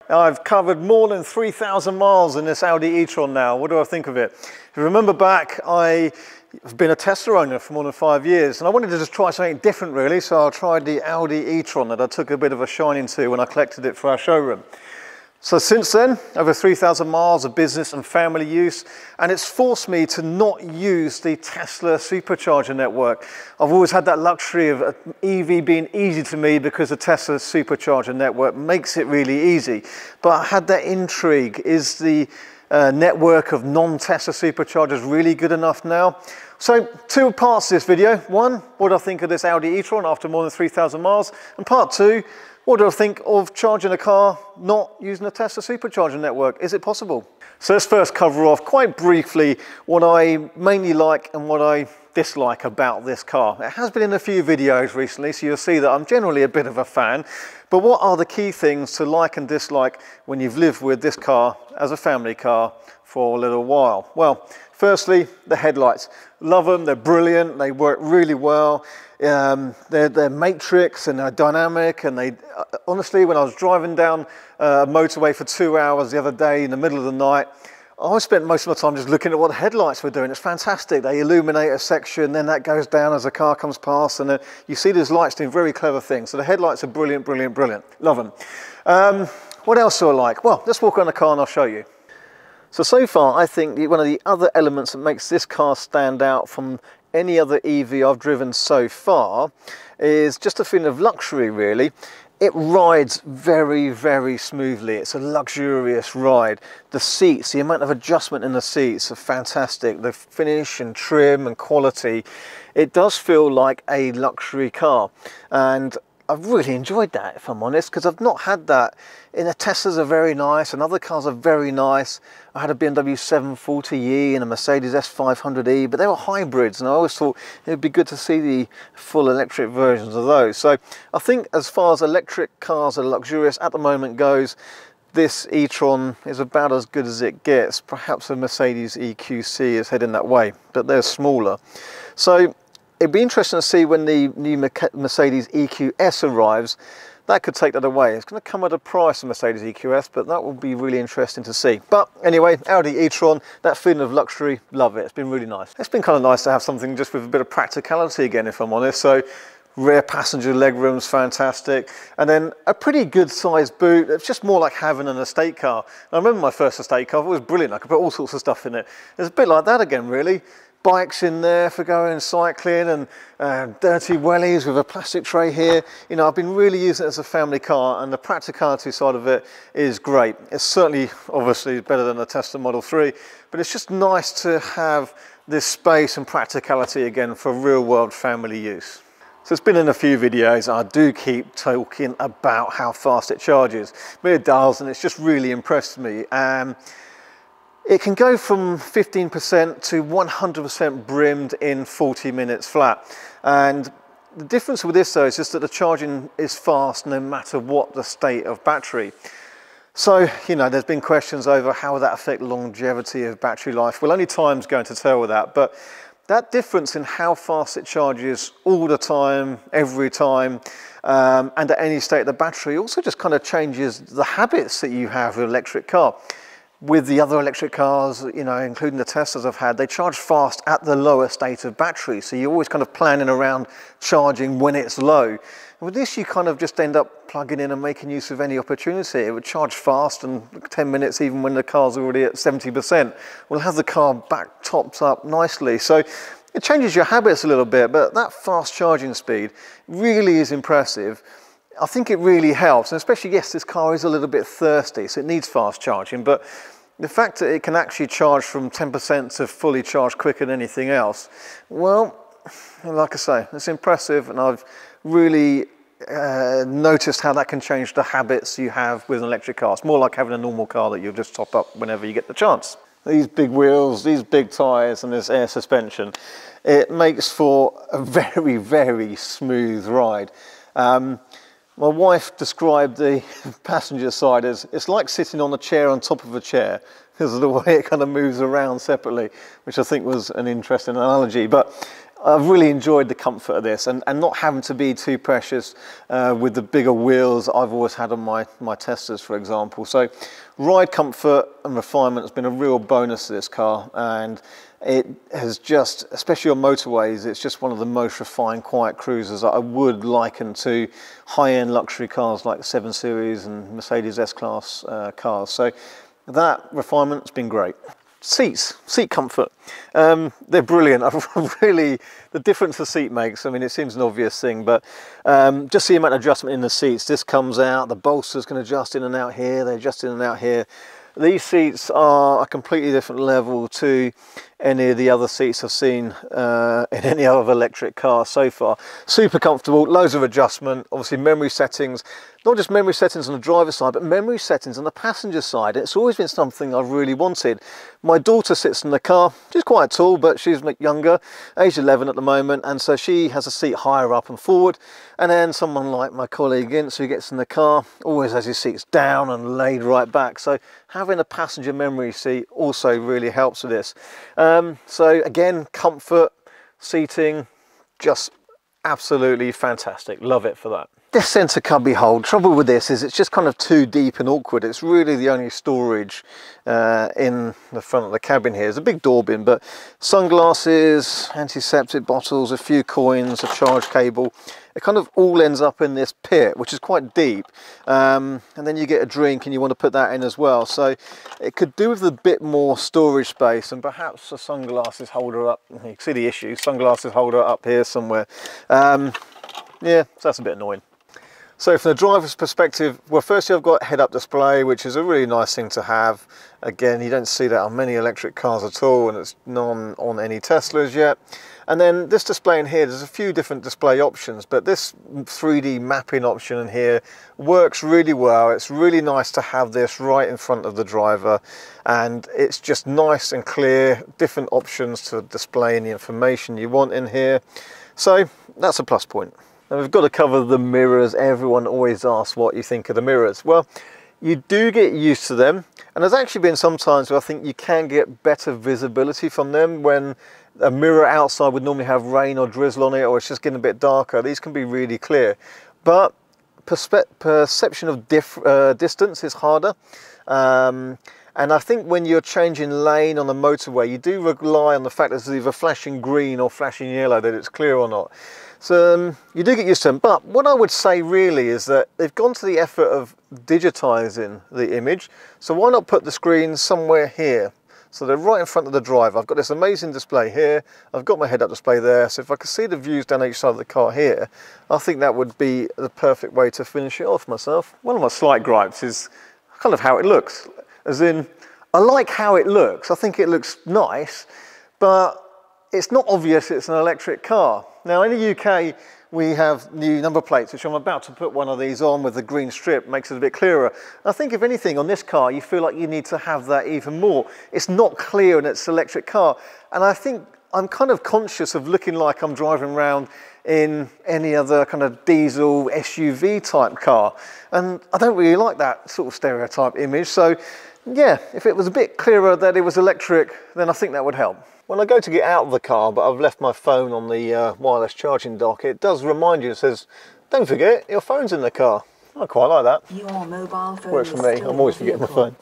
I've covered more than 3,000 miles in this Audi E-tron now. What do I think of it? If you remember back, I've been a Tesla owner for more than 5 years, and I wanted to just try something different really, so I tried the Audi E-tron that I took a bit of a shine into when I collected it for our showroom. So since then, over 3,000 miles of business and family use, and it's forced me to not use the Tesla Supercharger network. I've always had that luxury of EV being easy to me because the Tesla Supercharger network makes it really easy. But I had that intrigue, is the network of non-Tesla superchargers really good enough now? So two parts to this video. One, what do I think of this Audi E-tron after more than 3,000 miles? And part two, what do I think of charging a car not using a Tesla Supercharger network? Is it possible? So let's first cover off quite briefly what I mainly like and what I dislike about this car. It has been in a few videos recently, so you'll see that I'm generally a bit of a fan. But what are the key things to like and dislike when you've lived with this car as a family car for a little while? Well, firstly, the headlights. Love them, they're brilliant, they work really well. They're matrix and they're dynamic, and they honestly, when I was driving down a motorway for 2 hours the other day in the middle of the night, I spent most of my time just looking at what the headlights were doing. It's fantastic. They illuminate a section, then that goes down as a car comes past, and you see these lights doing very clever things. So the headlights are brilliant, brilliant, brilliant. Love them. What else do I like? Well, let's walk around the car and I'll show you. So far, I think one of the other elements that makes this car stand out from any other EV I've driven so far is just a feeling of luxury, really. It rides very, very smoothly. It's a luxurious ride. The seats, the amount of adjustment in the seats are fantastic. The finish and trim and quality, it does feel like a luxury car. And I've really enjoyed that, if I'm honest, because I've not had that. The Teslas are very nice and other cars are very nice. I had a BMW 740e and a Mercedes S500e, but they were hybrids, and I always thought it would be good to see the full electric versions of those. So I think as far as electric cars are luxurious at the moment goes, this E-tron is about as good as it gets. Perhaps a Mercedes EQC is heading that way, but they're smaller. So it'd be interesting to see when the new Mercedes EQS arrives. That could take that away. It's going to come at a price of Mercedes EQS, but that will be really interesting to see. But anyway, Audi E-tron, that feeling of luxury, love it. It's been really nice. It's been kind of nice to have something just with a bit of practicality again, if I'm honest. So rear passenger legroom's fantastic, and then a pretty good sized boot. It's just more like having an estate car. I remember my first estate car, it was brilliant. I could put all sorts of stuff in it. It's a bit like that again, really. Bikes in there for going cycling, and dirty wellies with a plastic tray here. You know, I've been really using it as a family car, and the practicality side of it is great. It's certainly, obviously, better than a Tesla Model 3, but it's just nice to have this space and practicality again for real world family use. So it's been in a few videos, and I do keep talking about how fast it charges, but it does, and it's just really impressed me. It can go from 15% to 100% brimmed in 40 minutes flat. And the difference with this though is just that the charging is fast no matter what the state of battery. So, you know, there's been questions over how will that affect longevity of battery life. Well, only time's going to tell with that, but that difference in how fast it charges all the time, every time, and at any state of the battery also just kind of changes the habits that you have with an electric car. With the other electric cars, you know, including the Teslas I've had, they charge fast at the lower state of battery. So you're always kind of planning around charging when it's low. And with this, you kind of just end up plugging in and making use of any opportunity. It would charge fast, and 10 minutes, even when the car's already at 70%, will have the car back topped up nicely. So it changes your habits a little bit, but that fast charging speed really is impressive. I think it really helps, and especially, yes, this car is a little bit thirsty, so it needs fast charging, but the fact that it can actually charge from 10% to fully charged quicker than anything else, well, like I say, it's impressive, and I've really noticed how that can change the habits you have with an electric car. It's more like having a normal car that you'll just top up whenever you get the chance. These big wheels, these big tyres, and this air suspension, it makes for a very, very smooth ride. My wife described the passenger side as, it's like sitting on a chair on top of a chair, because of the way it kind of moves around separately, which I think was an interesting analogy. But I've really enjoyed the comfort of this and not having to be too precious with the bigger wheels I've always had on my Teslas, for example. So ride comfort and refinement has been a real bonus to this car, and it has just, especially on motorways, it's just one of the most refined, quiet cruisers that I would liken to high-end luxury cars like the 7 Series and Mercedes S-Class cars. So that refinement's been great. Seats, seat comfort, they're brilliant. Really, the difference the seat makes, I mean, it seems an obvious thing, but just the amount of adjustment in the seats. This comes out, the bolsters can adjust in and out here, they adjust in and out here. These seats are a completely different level to any of the other seats I've seen in any other electric car so far. Super comfortable, loads of adjustment, obviously memory settings, not just memory settings on the driver's side, but memory settings on the passenger side. It's always been something I've really wanted. My daughter sits in the car, she's quite tall, but she's younger, age 11 at the moment, and so she has a seat higher up and forward. And then someone like my colleague Ince, who gets in the car, always has his seats down and laid right back. So having a passenger memory seat also really helps with this. So again, comfort, seating, just absolutely fantastic. Love it for that. This centre cubby hole, trouble with this is it's just kind of too deep and awkward. It's really the only storage in the front of the cabin here. There's a big door bin, but sunglasses, antiseptic bottles, a few coins, a charge cable. It kind of all ends up in this pit, which is quite deep. And then you get a drink and you want to put that in as well. So it could do with a bit more storage space, and perhaps a sunglasses holder up. You can see the issue, sunglasses holder up here somewhere. Yeah, so that's a bit annoying. So from the driver's perspective, well, firstly I've got head-up display, which is a really nice thing to have. Again, you don't see that on many electric cars at all, and it's none on any Teslas yet. And then this display in here, there's a few different display options, but this 3D mapping option in here works really well. It's really nice to have this right in front of the driver, and it's just nice and clear, different options to display any information you want in here. So that's a plus point. Now we've got to cover the mirrors. Everyone always asks what you think of the mirrors. Well, you do get used to them, and there's actually been some times where I think you can get better visibility from them when a mirror outside would normally have rain or drizzle on it, or it's just getting a bit darker. These can be really clear, but perception of distance is harder. And I think when you're changing lane on the motorway, you do rely on the fact that it's either flashing green or flashing yellow, that it's clear or not. So you do get used to them. But what I would say really is that they've gone to the effort of digitizing the image. So why not put the screen somewhere here? So they're right in front of the driver. I've got this amazing display here. I've got my head-up display there. So if I could see the views down each side of the car here, I think that would be the perfect way to finish it off myself. One of my slight gripes is kind of how it looks. As in, I like how it looks. I think it looks nice, but it's not obvious it's an electric car. Now in the UK, we have new number plates, which I'm about to put one of these on with the green strip, makes it a bit clearer. I think if anything on this car, you feel like you need to have that even more. It's not clear and it's an electric car. And I think I'm kind of conscious of looking like I'm driving around in any other kind of diesel SUV type car. And I don't really like that sort of stereotype image. So yeah, if it was a bit clearer that it was electric, then I think that would help. When I go to get out of the car, but I've left my phone on the wireless charging dock, it does remind you, it says, don't forget, your phone's in the car. I quite like that. Your mobile phone works for me. I'm always forgetting my phone.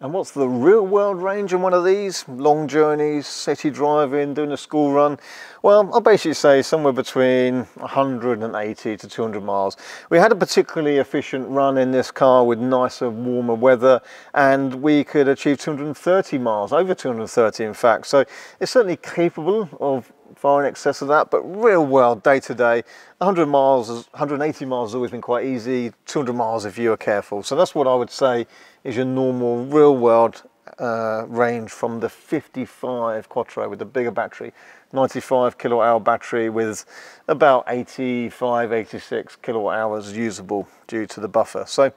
And what's the real world range on one of these? Long journeys, city driving, doing a school run? Well, I'll basically say somewhere between 180 to 200 miles. We had a particularly efficient run in this car with nicer, warmer weather, and we could achieve 230 miles, over 230 in fact. So it's certainly capable of far in excess of that, but real world, day to day, 100 miles, 180 miles has always been quite easy, 200 miles if you are careful. So that's what I would say is your normal real world range from the 55 Quattro with the bigger battery, 95 kilowatt hour battery with about 85, 86 kilowatt hours usable due to the buffer. So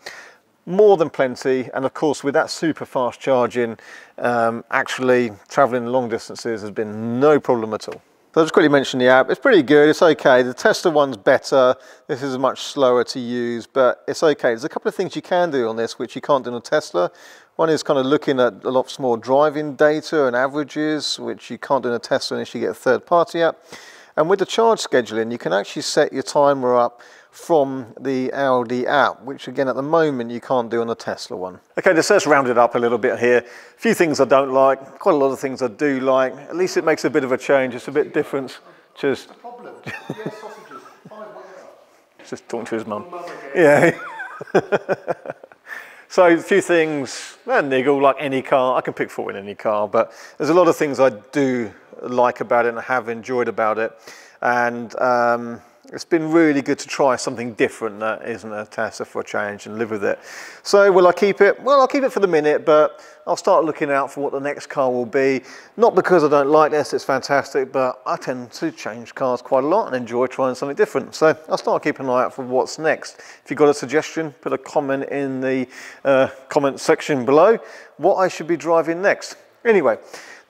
more than plenty, and of course with that super fast charging, actually traveling long distances has been no problem at all. So I'll just quickly mention the app. It's pretty good, it's okay. The Tesla one's better. This is much slower to use, but it's okay. There's a couple of things you can do on this which you can't do on a Tesla. One is kind of looking at a lot more driving data and averages, which you can't do in a Tesla unless you get a third-party app. And with the charge scheduling, you can actually set your timer up from the Audi app, which again at the moment you can't do on the Tesla one. Okay, let's round it up a little bit here. A few things I don't like, quite a lot of things I do like. At least it makes a bit of a change, it's a bit different. Just just talking to his mum. Yeah. So a few things, niggle like any car. I can pick fault in any car, but there's a lot of things I do like about it and have enjoyed about it. And it's been really good to try something different that isn't a Tesla for a change and live with it. So will I keep it? Well, I'll keep it for the minute, but I'll start looking out for what the next car will be. Not because I don't like this, it's fantastic, but I tend to change cars quite a lot and enjoy trying something different. So I'll start keeping an eye out for what's next. If you've got a suggestion, put a comment in the comment section below what I should be driving next. Anyway,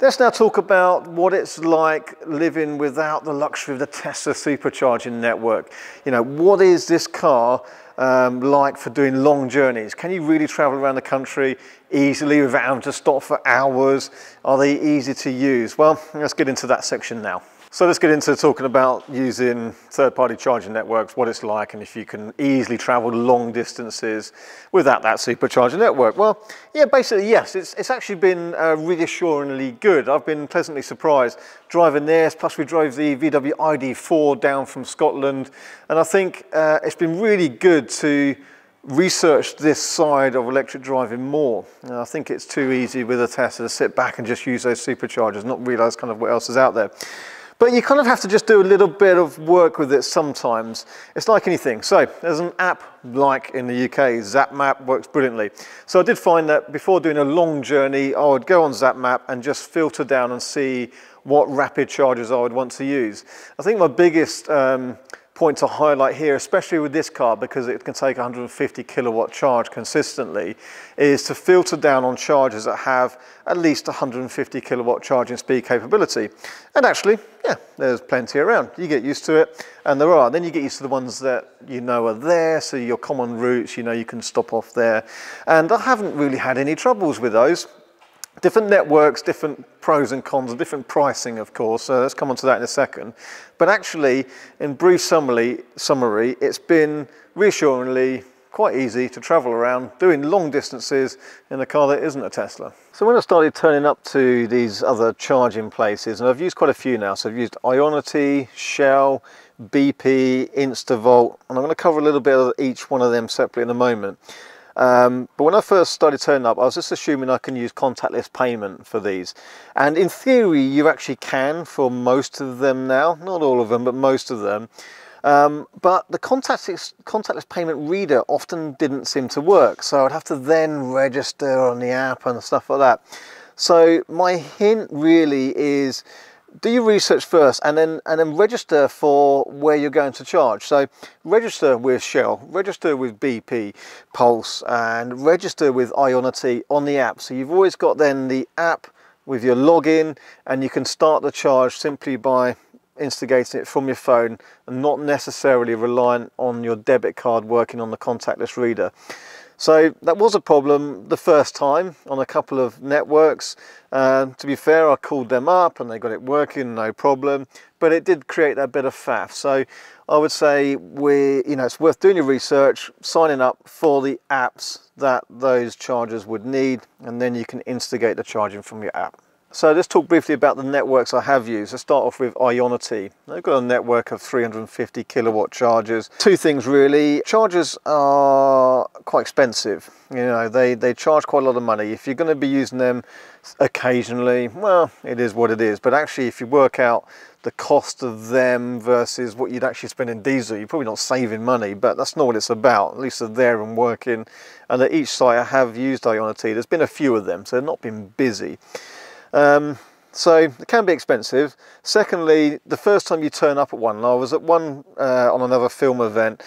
let's now talk about what it's like living without the luxury of the Tesla supercharging network. You know, what is this car like for doing long journeys? Can you really travel around the country easily without having to stop for hours? Are they easy to use? Well, let's get into that section now. So let's get into talking about using third-party charging networks, what it's like, and if you can easily travel long distances without that supercharger network. Well, yeah, basically, yes, it's actually been reassuringly good. I've been pleasantly surprised driving this, plus we drove the VW ID.4 down from Scotland, and I think it's been really good to research this side of electric driving more. I think it's too easy with a Tesla to sit back and just use those superchargers, not realise kind of what else is out there. But you kind of have to just do a little bit of work with it sometimes. It's like anything. So there's an app like in the UK, ZapMap works brilliantly. So I did find that before doing a long journey, I would go on ZapMap and just filter down and see what rapid chargers I would want to use. I think my biggest point to highlight here, especially with this car, because it can take 150 kilowatt charge consistently, is to filter down on chargers that have at least 150 kilowatt charging speed capability. And actually, yeah, there's plenty around. You get used to it, and there are. Then you get used to the ones that you know are there, so your common routes, you know you can stop off there. And I haven't really had any troubles with those. Different networks, different pros and cons, different pricing, of course, so let's come on to that in a second. But actually, in brief summary, it's been reassuringly quite easy to travel around doing long distances in a car that isn't a Tesla. So when I started turning up to these other charging places, and I've used quite a few now, so I've used Ionity, Shell, BP, Instavolt, and I'm going to cover a little bit of each one of them separately in a moment. But when I first started turning up, I was just assuming I can use contactless payment for these. And in theory, you actually can for most of them now. Not all of them, but most of them. But the contactless payment reader often didn't seem to work. So I'd have to then register on the app and stuff like that. So my hint really is, do your research first and then register for where you're going to charge. So register with Shell, register with BP, Pulse, and register with Ionity on the app. So you've always got then the app with your login, and you can start the charge simply by instigating it from your phone and not necessarily reliant on your debit card working on the contactless reader. So that was a problem the first time on a couple of networks. To be fair, I called them up and they got it working, no problem, but it did create that bit of faff. So I would say it's worth doing your research, signing up for the apps that those chargers would need, and then you can instigate the charging from your app. So let's talk briefly about the networks I have used. Let's start off with Ionity. They've got a network of 350 kilowatt chargers. Two things really. Chargers are quite expensive. You know, they charge quite a lot of money. If you're going to be using them occasionally, well, it is what it is. But actually, if you work out the cost of them versus what you'd actually spend in diesel, you're probably not saving money, but that's not what it's about. At least they're there and working. And at each site I have used Ionity, there's been a few of them, so they've not been busy. So it can be expensive. Secondly, the first time you turn up at one, and I was at one on another film event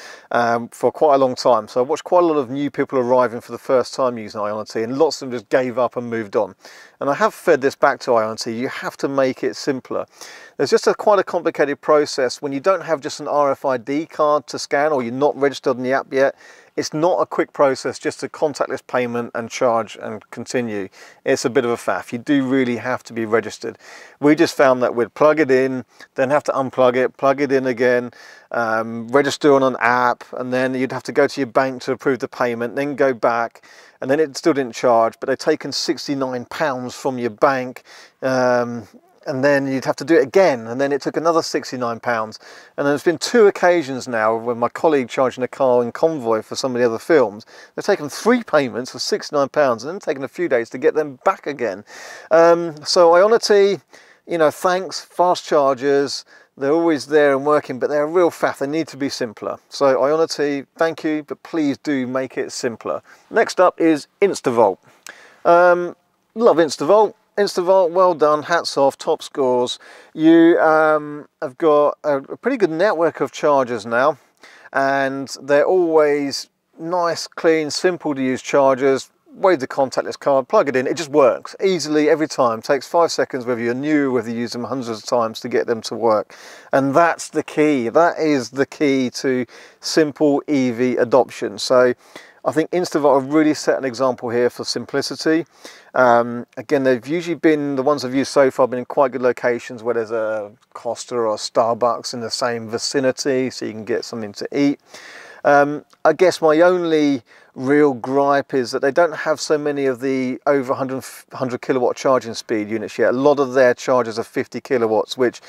for quite a long time, so I watched quite a lot of new people arriving for the first time using Ionity, and lots of them just gave up and moved on. And I have fed this back to Ionity. You have to make it simpler. There's just quite a complicated process when you don't have just an RFID card to scan, or you're not registered on the app yet. It's not a quick process just to contactless payment and charge and continue. It's a bit of a faff. You do really have to be registered. We just found that we'd plug it in, then have to unplug it, plug it in again, register on an app, and then you'd have to go to your bank to approve the payment, then go back, and then it still didn't charge, but they'd taken £69 from your bank, and then you'd have to do it again, and then it took another £69. And there's been 2 occasions now when my colleague charging a car in Convoy for some of the other films, they've taken 3 payments for £69 and then taken a few days to get them back again. So Ionity, you know, thanks, fast chargers, they're always there and working, but they're a real faff. They need to be simpler. So Ionity, thank you, but please do make it simpler. Next up is Instavolt. Love Instavolt. Instavolt, well done, hats off, top scores. You have got a pretty good network of chargers now, and they're always nice, clean, simple to use chargers. Wave the contactless card, plug it in, it just works easily every time. Takes 5 seconds, whether you're new, whether you use them hundreds of times, to get them to work. And that's the key. That is the key to simple EV adoption. So I think Instavolt have really set an example here for simplicity. Again, they've usually been, the ones I've used so far, been in quite good locations where there's a Costa or a Starbucks in the same vicinity, so you can get something to eat. I guess my only real gripe is that they don't have so many of the over 100 kilowatt charging speed units yet. A lot of their chargers are 50 kilowatts, which,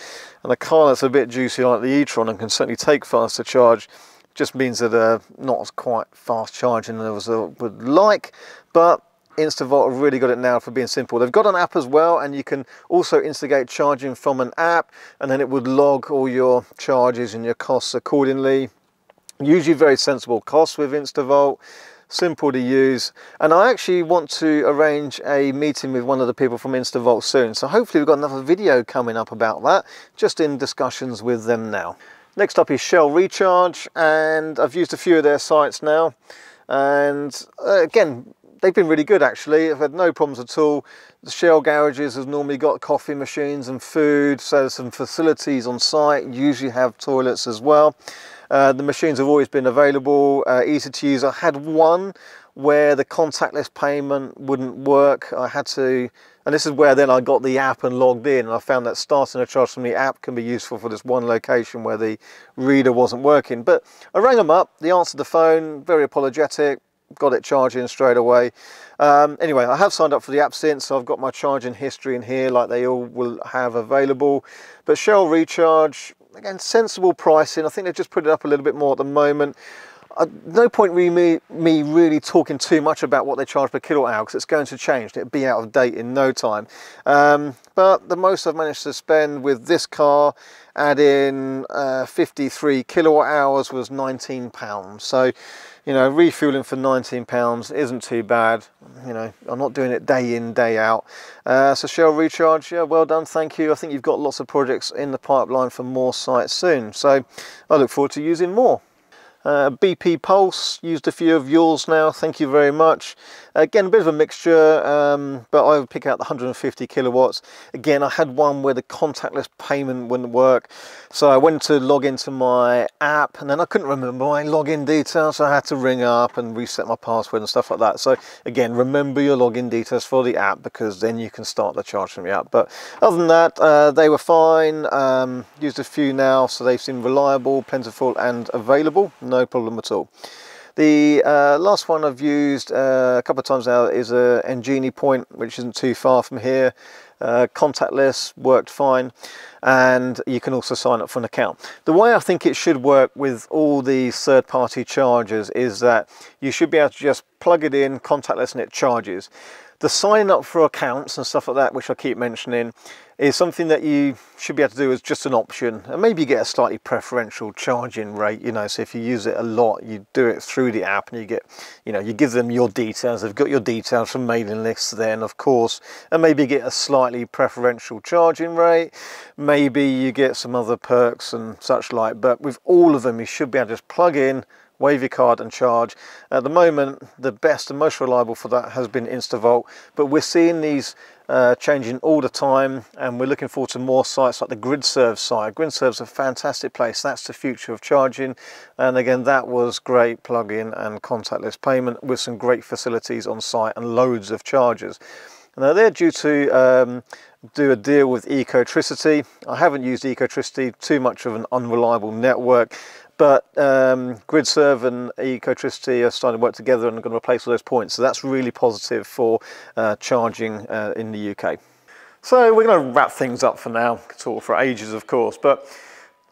and a car that's a bit juicy like the e-tron and can certainly take faster charge, just means that not as quite fast charging as I would like. But Instavolt have really got it now for being simple. They've got an app as well, and you can also instigate charging from an app, and then it would log all your charges and your costs accordingly. Usually very sensible costs with Instavolt, simple to use. And I actually want to arrange a meeting with one of the people from Instavolt soon, so hopefully we've got another video coming up about that, just in discussions with them now. Next up is Shell Recharge, and I've used a few of their sites now, and again, they've been really good actually. I've had no problems at all. The Shell garages have normally got coffee machines and food, so some facilities on site usually have toilets as well. The machines have always been available, easy to use. I had one where the contactless payment wouldn't work. I had to, and this is where then I got the app and logged in, and I found that starting a charge from the app can be useful for this one location where the reader wasn't working. But I rang them up, they answered the phone, very apologetic, got it charging straight away. Anyway, I have signed up for the app since, so I've got my charging history in here like they all will have available. But Shell Recharge, again, sensible pricing. I think they've just put it up a little bit more at the moment. No point me really talking too much about what they charge per kilowatt hour, because it's going to change. It'll be out of date in no time. But the most I've managed to spend with this car, add in 53 kilowatt hours, was £19. So, you know, refueling for £19 isn't too bad. You know, I'm not doing it day in, day out. So Shell Recharge, yeah, well done, thank you. I think you've got lots of projects in the pipeline for more sites soon, so I look forward to using more. BP Pulse, used a few of yours now, thank you very much. Again, a bit of a mixture, but I would pick out the 150 kilowatts. Again, I had one where the contactless payment wouldn't work, so I went to log into my app, and then I couldn't remember my login details, so I had to ring up and reset my password and stuff like that. So again, remember your login details for the app, because then you can start the charge from the app. But other than that, they were fine. Used a few now, so they seem reliable, plentiful and available. No problem at all. The last one I've used a couple of times now is a Engini Point, which isn't too far from here. Contactless, worked fine, and you can also sign up for an account. The way I think it should work with all these third-party chargers is that you should be able to just plug it in, contactless, and it charges. The signing up for accounts and stuff like that, which I keep mentioning, is something that you should be able to do as just an option, and maybe you get a slightly preferential charging rate, you know, so if you use it a lot, you do it through the app and you get, you know, you give them your details, they've got your details from mailing lists then, of course, and maybe you get a slightly preferential charging rate, maybe you get some other perks and such like. But with all of them, you should be able to just plug in, wave your card and charge. At the moment, the best and most reliable for that has been Instavolt, but we're seeing these changing all the time, and we're looking forward to more sites like the GridServe site. GridServe's a fantastic place. That's the future of charging, and again, that was great plug-in and contactless payment with some great facilities on site and loads of chargers. Now they're due to do a deal with Ecotricity. I haven't used Ecotricity, too much of an unreliable network, but GridServe and Ecotricity are starting to work together and are going to replace all those points. So that's really positive for charging in the UK. So we're going to wrap things up for now. Could talk for ages, of course, but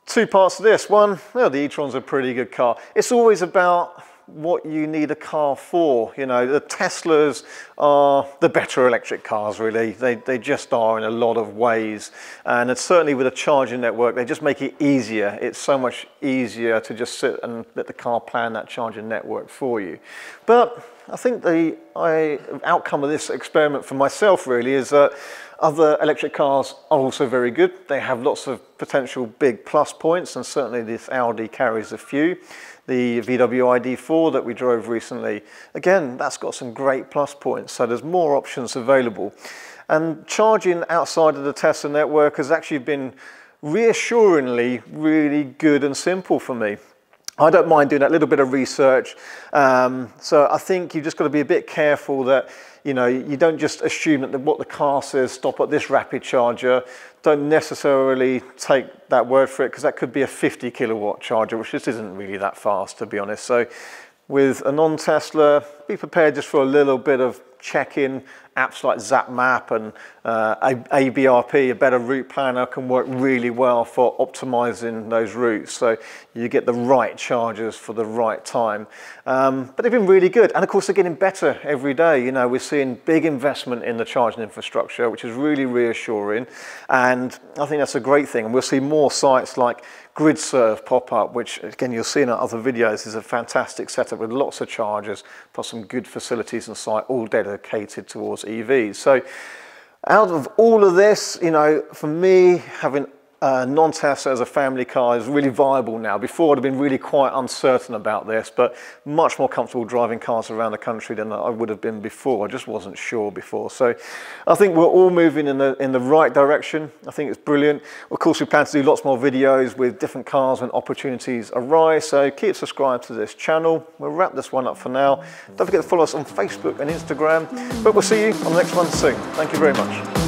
two parts of this. One, well, the e-tron's a pretty good car. It's always about what you need a car for. You know, the Teslas are the better electric cars, really. They just are in a lot of ways, and it's certainly with a charging network, they just make it easier. It's so much easier to just sit and let the car plan that charging network for you. But I think the outcome of this experiment for myself really is that other electric cars are also very good. They have lots of potential big plus points, and certainly this Audi carries a few. The VW ID.4 that we drove recently, again, that's got some great plus points, so there's more options available. And charging outside of the Tesla network has actually been reassuringly really good and simple for me. I don't mind doing that little bit of research, so I think you've just got to be a bit careful that, you know, you don't just assume that what the car says, stop at this rapid charger. Don't necessarily take that word for it, because that could be a 50 kilowatt charger, which just isn't really that fast, to be honest. So with a non-Tesla, be prepared just for a little bit of check-in. Apps like ZapMap and ABRP, a better route planner, can work really well for optimizing those routes, so you get the right chargers for the right time. But they've been really good, and of course they're getting better every day. You know, we're seeing big investment in the charging infrastructure, which is really reassuring, and I think that's a great thing. And we'll see more sites like GridServe pop up, which again you'll see in our other videos is a fantastic setup with lots of chargers plus some good facilities on site, all dedicated towards EVs. So out of all of this, you know, for me, having non-Tesla as a family car is really viable now. Before I'd have been really quite uncertain about this, but much more comfortable driving cars around the country than I would have been before. I just wasn't sure before. So I think we're all moving in the right direction. I think it's brilliant. Of course, we plan to do lots more videos with different cars when opportunities arise. So keep subscribed to this channel. We'll wrap this one up for now. Don't forget to follow us on Facebook and Instagram, but we'll see you on the next one soon. Thank you very much.